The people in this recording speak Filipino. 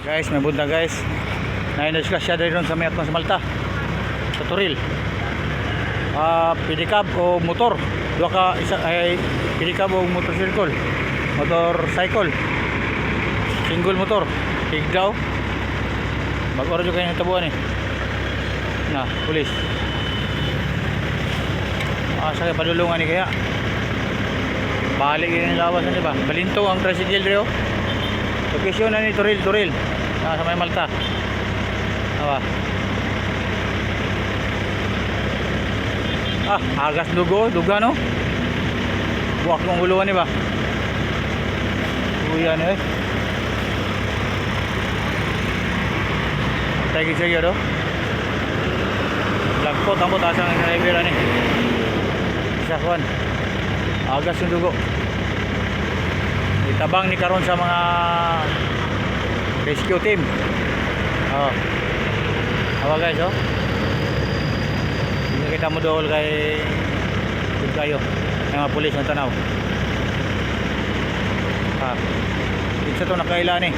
Guys, may bunda guys. Na-discuss siya rin sa may atong sa Malta. Sa Toril. Pedicab o motor. Dua ka isa ay pedicab o motorcycle. Motorcycle. Single motor. Tigdaw. Mag-oro jud kayo ng tabuan eh. Na, pulis. Sa padulungan ni kaya. Balik din ang lawas na diba? Balinto ang tricycle rin. Location na ni Toril. Sa may Malta. Awa. Agas duga no? Buwak mong huluan ba? Uyan eh. Tagi siya do. Lagpot ang butas ang driver ni. Isa kuan. Agas yung dugo. Itabang ni karon sa mga rescue team. Awa guys Hindi kita mo dool kay kayo ng mga pulis ng tanaw. Dito to nakaila ni.